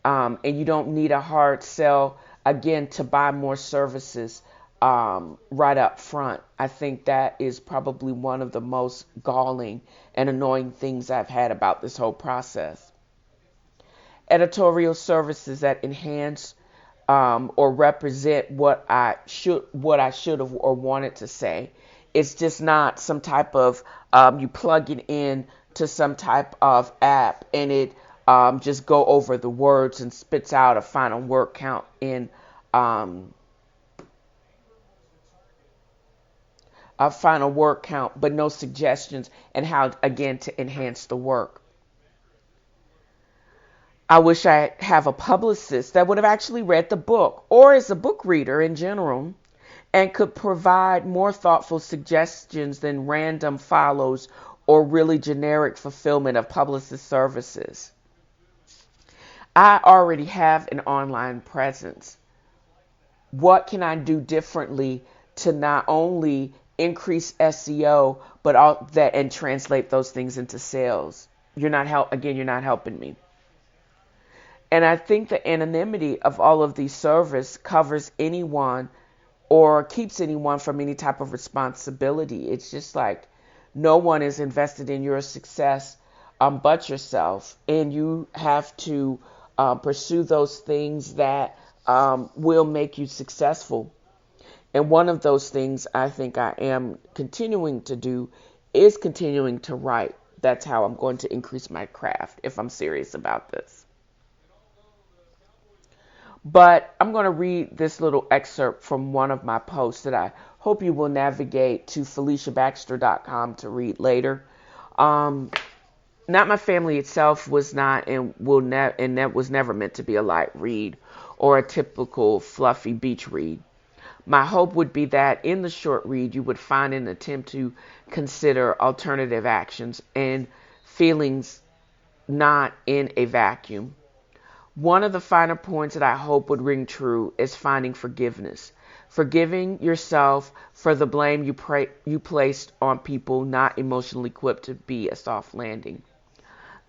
And you don't need a hard sell, again, to buy more services right up front. I think that is probably one of the most galling and annoying things I've had about this whole process. Editorial services that enhance or represent what I should have or wanted to say. It's just not some type of you plug it in to some type of app and it just go over the words and spits out a final word count in a final word count, but no suggestions and how again to enhance the work. I wish I have a publicist that would have actually read the book or is a book reader in general and could provide more thoughtful suggestions than random follows or really generic fulfillment of publicist services. I already have an online presence. what can I do differently to not only increase SEO, but all that and translate those things into sales? You're not helping me. And I think the anonymity of all of these servers covers anyone or keeps anyone from any type of responsibility. It's just like no one is invested in your success but yourself. And you have to pursue those things that will make you successful. And one of those things I think I am continuing to do is continuing to write. That's how I'm going to increase my craft if I'm serious about this. But I'm going to read this little excerpt from one of my posts that I hope you will navigate to FeliciaBaxter.com to read later. Not My Family itself was not and that was never meant to be a light read or a typical fluffy beach read. My hope would be that in the short read you would find an attempt to consider alternative actions and feelings not in a vacuum. One of the finer points that I hope would ring true is finding forgiveness. Forgiving yourself for the blame you placed on people not emotionally equipped to be a soft landing.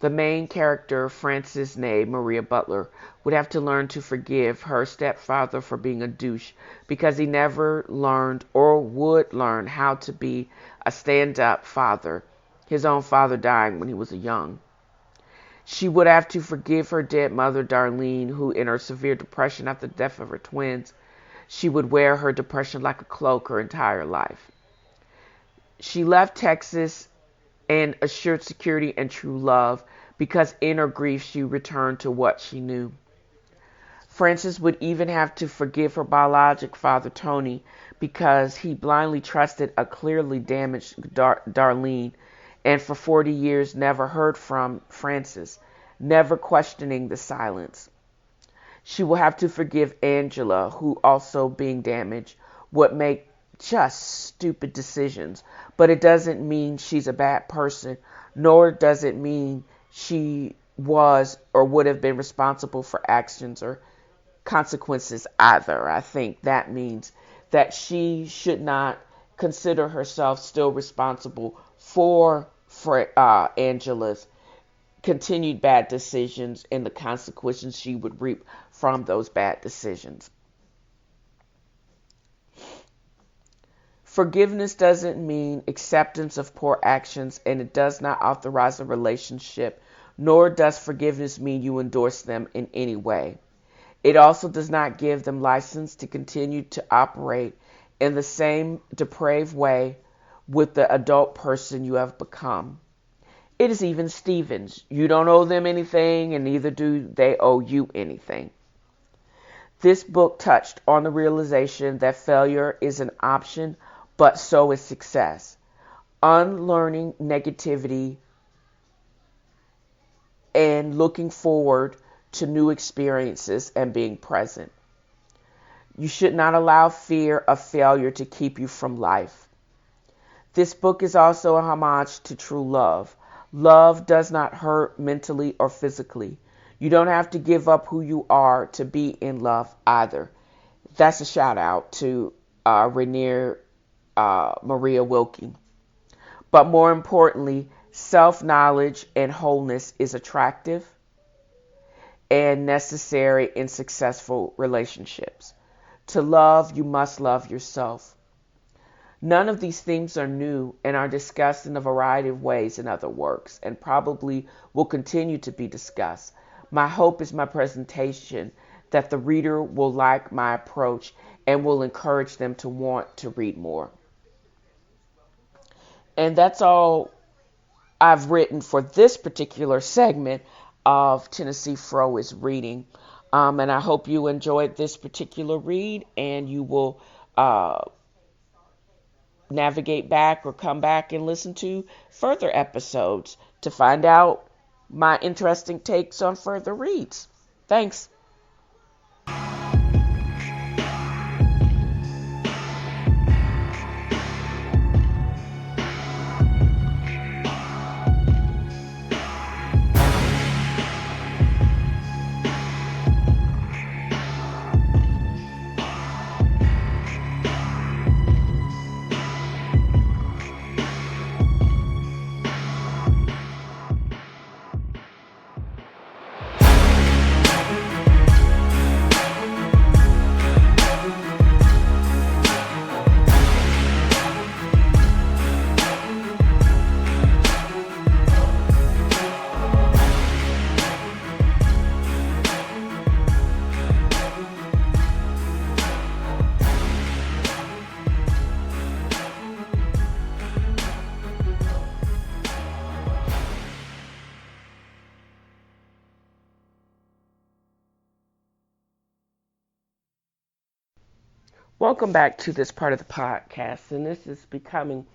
The main character, Frances née Maria Butler, would have to learn to forgive her stepfather for being a douche because he never learned or would learn how to be a stand-up father, his own father dying when he was young. She would have to forgive her dead mother, Darlene, who in her severe depression after the death of her twins, she would wear her depression like a cloak her entire life. She left Texas and assured security and true love because in her grief she returned to what she knew. Frances would even have to forgive her biologic father, Tony, because he blindly trusted a clearly damaged Darlene and for 40 years never heard from Frances, never questioning the silence. She will have to forgive Angela, who also being damaged, would make just stupid decisions. But it doesn't mean she's a bad person, nor does it mean she was or would have been responsible for actions or consequences either. I think that means that she should not consider herself still responsible for Angela's continued bad decisions and the consequences she would reap from those bad decisions. Forgiveness doesn't mean acceptance of poor actions, and it does not authorize a relationship, nor does forgiveness mean you endorse them in any way. It also does not give them license to continue to operate in the same depraved way with the adult person you have become. It is even Stevens. You don't owe them anything, and neither do they owe you anything. This book touched on the realization that failure is an option, but so is success. Unlearning negativity and looking forward to new experiences and being present. You should not allow fear of failure to keep you from life. This book is also a homage to true love. Love does not hurt mentally or physically. You don't have to give up who you are to be in love either. That's a shout out to Rainier Maria Wilkie. But more importantly, self-knowledge and wholeness is attractive and necessary in successful relationships. To love, you must love yourself. None of these themes are new and are discussed in a variety of ways in other works and probably will continue to be discussed. My hope is my presentation that the reader will like my approach and will encourage them to want to read more. And that's all I've written for this particular segment of TNFro is Reading. And I hope you enjoyed this particular read and you will navigate back or come back and listen to further episodes to find out my interesting takes on further reads. Thanks. Welcome back to this part of the podcast, and this is becoming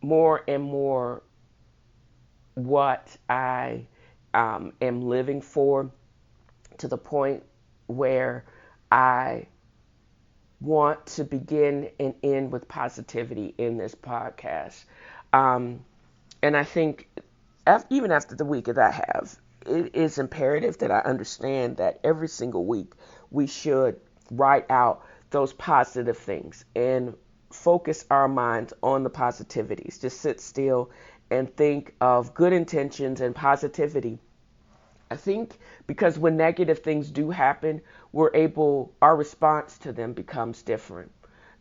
more and more what I am living for, to the point where I want to begin and end with positivity in this podcast. Um, and I think even after the week that I have, it is imperative that I understand that every single week we should write out those positive things and focus our minds on the positivities. Just sit still and think of good intentions and positivity. I think because when negative things do happen, our response to them becomes different.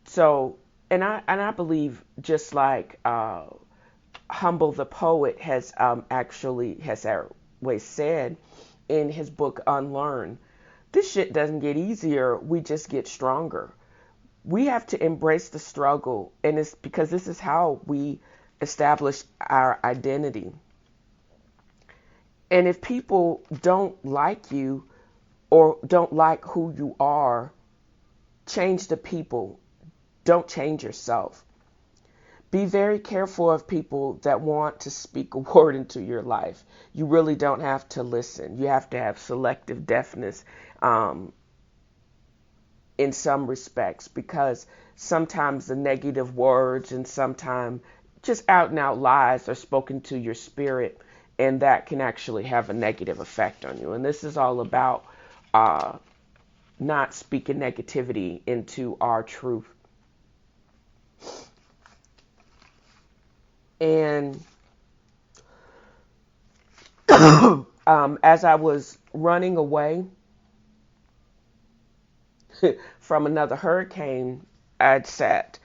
So, and I believe, just like Humble the poet has always said in his book Unlearn, this shit doesn't get easier, we just get stronger. We have to embrace the struggle, and it's because this is how we establish our identity. And if people don't like you or don't like who you are, change the people. Don't change yourself. Be very careful of people that want to speak a word into your life. You really don't have to listen. You have to have selective deafness in some respects, because sometimes the negative words and sometimes just out and out lies are spoken to your spirit, and that can actually have a negative effect on you. And this is all about not speaking negativity into our truth. And as I was running away from another hurricane, I'd sat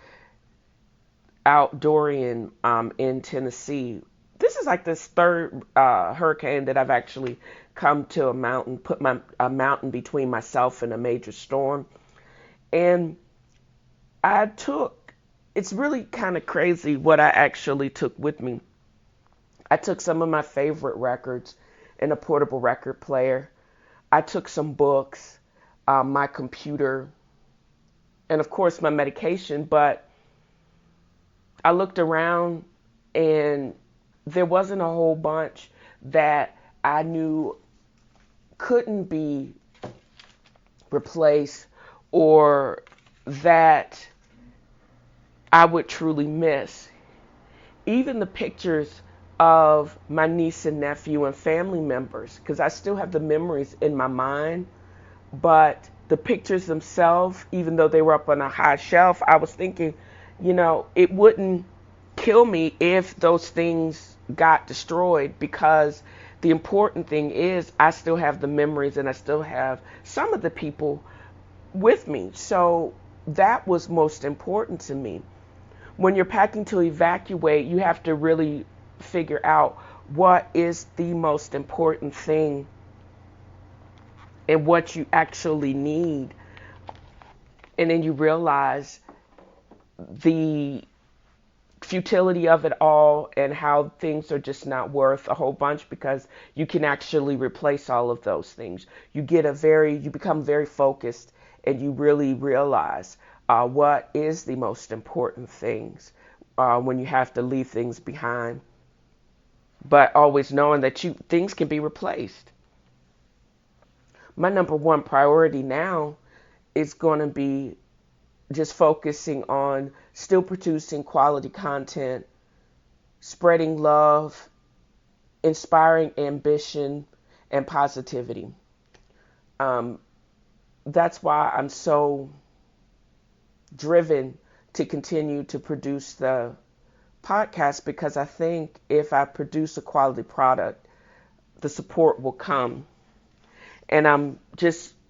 outdoorian in Tennessee. This is like this third hurricane that I've actually come to a mountain, put a mountain between myself and a major storm. And it's really kind of crazy what I actually took with me. I took some of my favorite records in a portable record player. I took some books, my computer, and of course my medication. But I looked around and there wasn't a whole bunch that I knew couldn't be replaced or that I would truly miss. Even the pictures of my niece and nephew and family members, because I still have the memories in my mind, but the pictures themselves, even though they were up on a high shelf, I was thinking, it wouldn't kill me if those things got destroyed, because the important thing is I still have the memories and I still have some of the people with me. So that was most important to me. When you're packing to evacuate, you have to really figure out what is the most important thing and what you actually need. And then you realize the futility of it all and how things are just not worth a whole bunch, because you can actually replace all of those things. You become very focused, and you really realize what is the most important things when you have to leave things behind. But always knowing that things can be replaced. My number one priority now is going to be just focusing on still producing quality content, spreading love, inspiring ambition and positivity. That's why I'm so driven to continue to produce the podcast, because I think if I produce a quality product, the support will come. And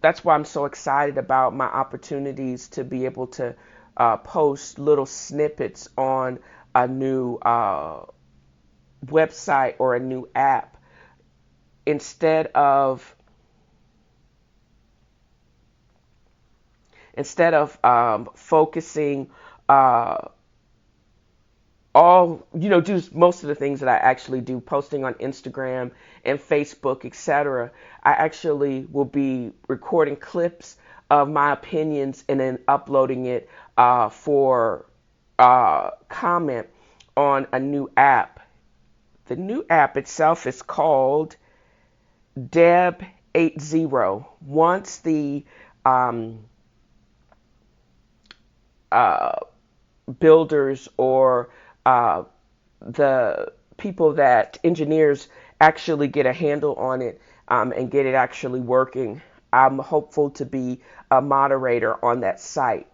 that's why I'm so excited about my opportunities to be able to post little snippets on a new website or a new app, instead of focusing do most of the things that I actually do, posting on Instagram and Facebook, etc. I actually will be recording clips of my opinions and then uploading it for comment on a new app. The new app itself is called Deb80. Once the uh, builders or the people that engineers actually get a handle on it and get it actually working, I'm hopeful to be a moderator on that site.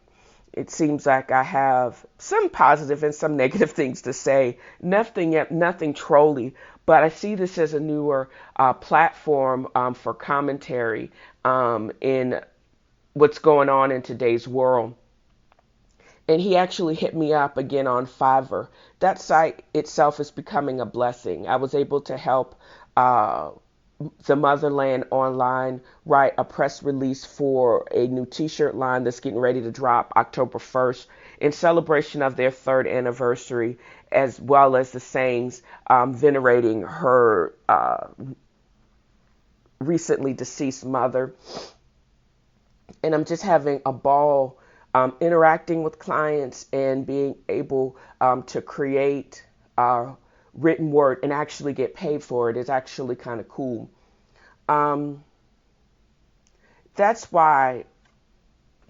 It seems like I have some positive and some negative things to say. Nothing trolly, but I see this as a newer platform for commentary in what's going on in today's world. And he actually hit me up again on Fiverr. That site itself is becoming a blessing. I was able to help the Motherland Online write a press release for a new t-shirt line that's getting ready to drop October 1st in celebration of their 3rd anniversary, as well as the Sayings venerating her recently deceased mother. And I'm just having a ball interacting with clients and being able to create written word and actually get paid for it is actually kind of cool. That's why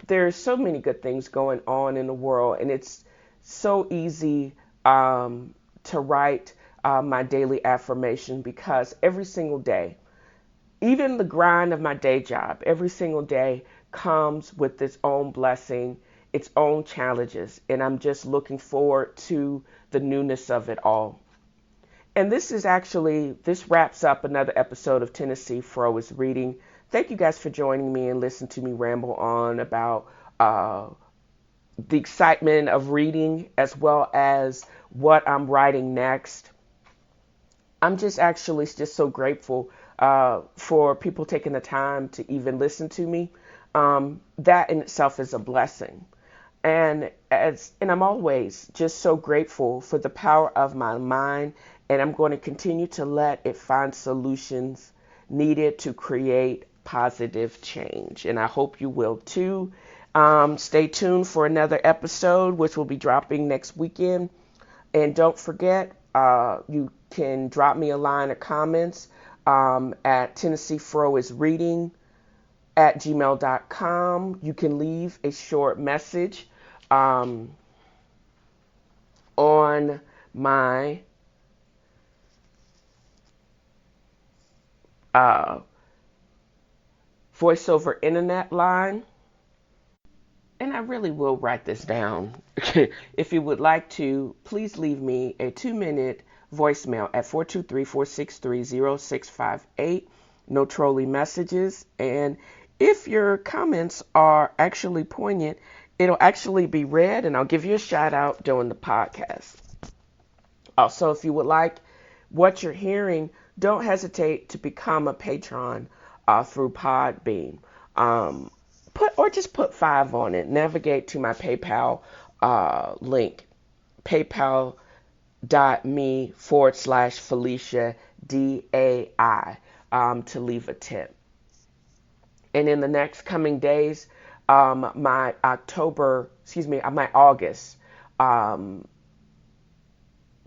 there's so many good things going on in the world, and it's so easy to write my daily affirmation, because every single day, even the grind of my day job, every single day comes with its own blessing, its own challenges, and I'm just looking forward to the newness of it all. And this wraps up another episode of TNFro is Reading. Thank you guys for joining me and listening to me ramble on about the excitement of reading, as well as what I'm writing next. I'm just so grateful for people taking the time to even listen to me. That in itself is a blessing. And I'm always just so grateful for the power of my mind, and I'm going to continue to let it find solutions needed to create positive change. And I hope you will too. Stay tuned for another episode, which will be dropping next weekend. And don't forget, you can drop me a line of comments at TNFroisReading@gmail.com. You can leave a short message on my voiceover internet line. And I really will write this down. If you would like to, please leave me a 2-minute voicemail at 423-463-0658. No trolling messages. And if your comments are actually poignant, it'll actually be read and I'll give you a shout out during the podcast. Also, if you would like what you're hearing, don't hesitate to become a patron through Podbean. Just put 5 on it. Navigate to my PayPal link, paypal.me/Felicia DAI to leave a tip. And in the next coming days, my August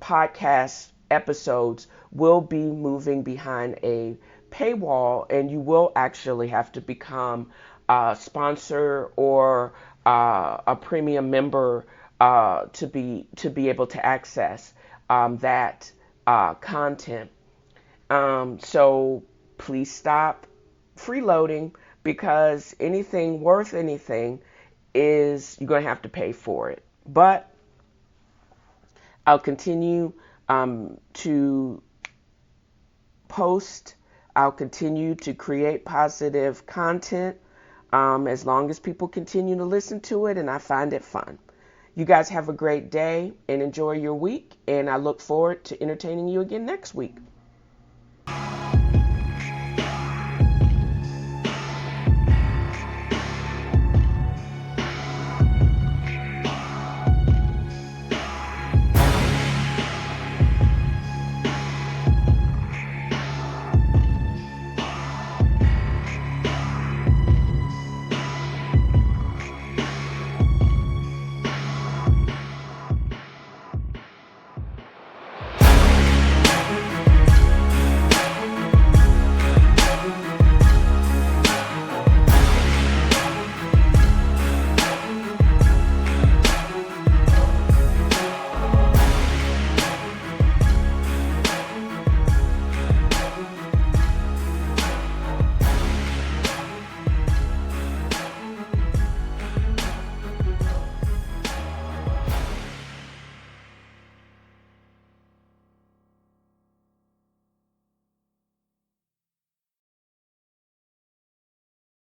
podcast episodes will be moving behind a paywall, and you will actually have to become a sponsor or a premium member to be able to access that content. So please stop freeloading, because anything worth anything is you're going to have to pay for it. But I'll continue to post. I'll continue to create positive content as long as people continue to listen to it and I find it fun. You guys have a great day and enjoy your week, and I look forward to entertaining you again next week.